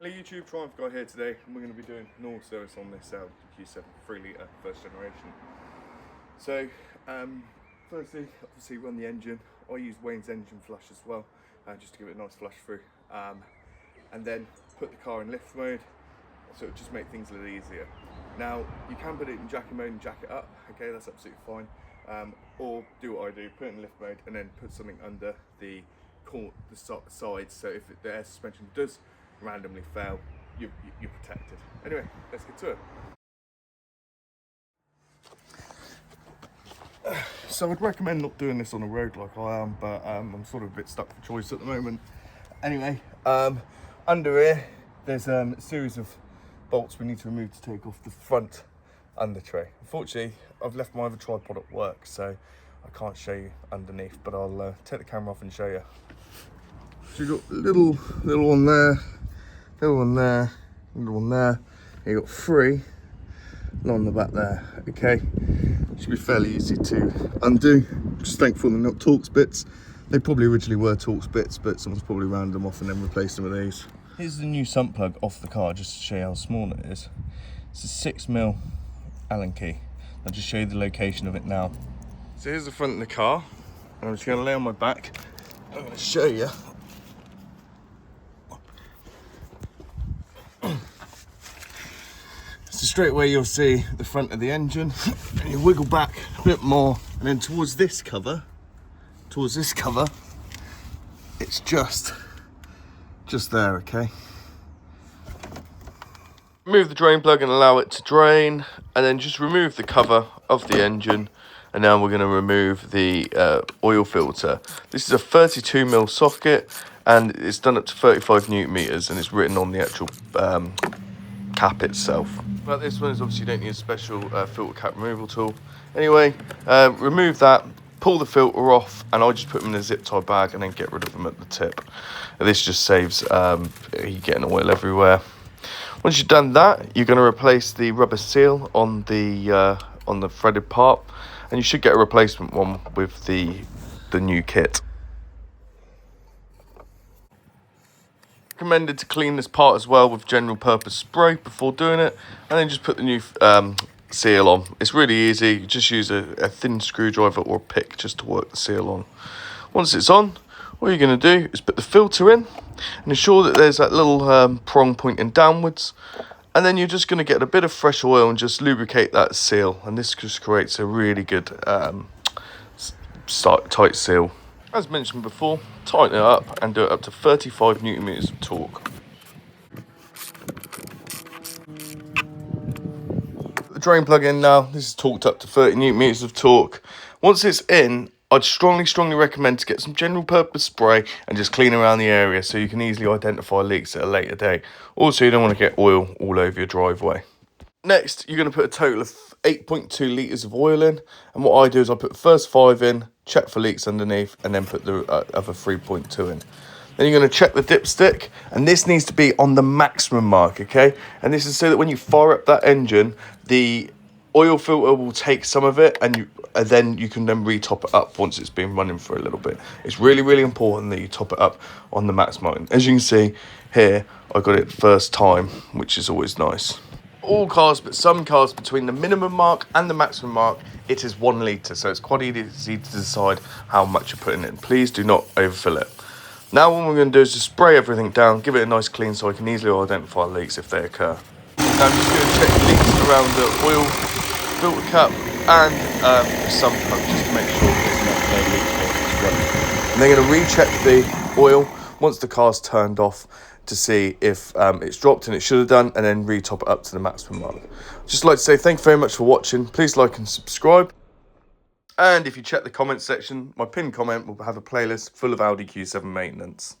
Hello YouTube, Triumph Guy here today, and we're going to be doing an oil service on this Audi Q7 3 litre first generation. So, firstly, obviously run the engine. I use Wayne's engine flush as well, just to give it a nice flush through. And then put the car in lift mode, so it'll just make things a little easier. Now, you can put it in jacket mode and jack it up, okay, that's absolutely fine. Or do what I do, put it in lift mode and then put something under the sides, so if the air suspension does randomly fail, you're protected. Anyway, let's get to it. So I'd recommend not doing this on a road like I am, but I'm sort of a bit stuck for choice at the moment. Anyway, under here there's a series of bolts we need to remove to take off the front under tray. Unfortunately, I've left my other tripod at work, so I can't show you underneath, but I'll take the camera off and show you. So you've got a little one there, little one there, little one there. You've got three along the back there. Okay, should be fairly easy to undo. Just thankful they're not Torx bits. They probably originally were Torx bits, but someone's probably rounded them off and then replaced them with these. Here's the new sump plug off the car, just to show you how small it is. It's a 6mm Allen key. I'll just show you the location of it now. So here's the front of the car, and I'm just going to lay on my back. I'm going to show you. So straight away you'll see the front of the engine, and you wiggle back a bit more, and then towards this cover, it's just there, okay? Remove the drain plug and allow it to drain, and then just remove the cover of the engine, and now we're going to remove the oil filter. This is a 32mm socket, and it's done up to 35 Newton meters, and it's written on the actual cap itself. But this one is obviously, you don't need a special filter cap removal tool. Anyway, remove that, pull the filter off, and I just put them in a zip tie bag and then get rid of them at the tip. And this just saves you getting oil everywhere. Once you've done that, you're going to replace the rubber seal on the threaded part, and you should get a replacement one with the new kit. Recommended to clean this part as well with general purpose spray before doing it, and then just put the new seal on. It's really easy. You just use a thin screwdriver or a pick just to work the seal on. Once it's on, all you're going to do is put the filter in and ensure that there's that little prong pointing downwards, and then you're just going to get a bit of fresh oil and just lubricate that seal, and this just creates a really good tight seal. As mentioned before, tighten it up and do it up to 35 Newton meters of torque. The drain plug in now. This is torqued up to 30 Newton meters of torque. Once it's in, I'd strongly recommend to get some general purpose spray and just clean around the area so you can easily identify leaks at a later date. Also, you don't want to get oil all over your driveway. Next, you're going to put a total of 8.2 litres of oil in, and what I do is I put the first 5 in, check for leaks underneath, and then put the other 3.2 in. Then you're going to check the dipstick, and this needs to be on the maximum mark, okay? And this is so that when you fire up that engine, the oil filter will take some of it, and then you can re-top it up once it's been running for a little bit. It's really important that you top it up on the maximum. As you can see here, I got it first time, which is always nice. All cars, but some cars, between the minimum mark and the maximum mark, it is 1 litre, so it's quite easy to decide how much you're putting in. Please do not overfill it. Now what we're going to do is just spray everything down, give it a nice clean so I can easily identify leaks if they occur. Now I'm just going to check leaks around the oil filter cap and the sump pump just to make sure there's no leaks while it's running. And then going to recheck the oil once the car's turned off to see if it's dropped, and it should have done, and then re-top it up to the maximum mark. Just like to say thank you very much for watching. Please like and subscribe, and if you check the comment section, my pinned comment will have a playlist full of Audi Q7 maintenance.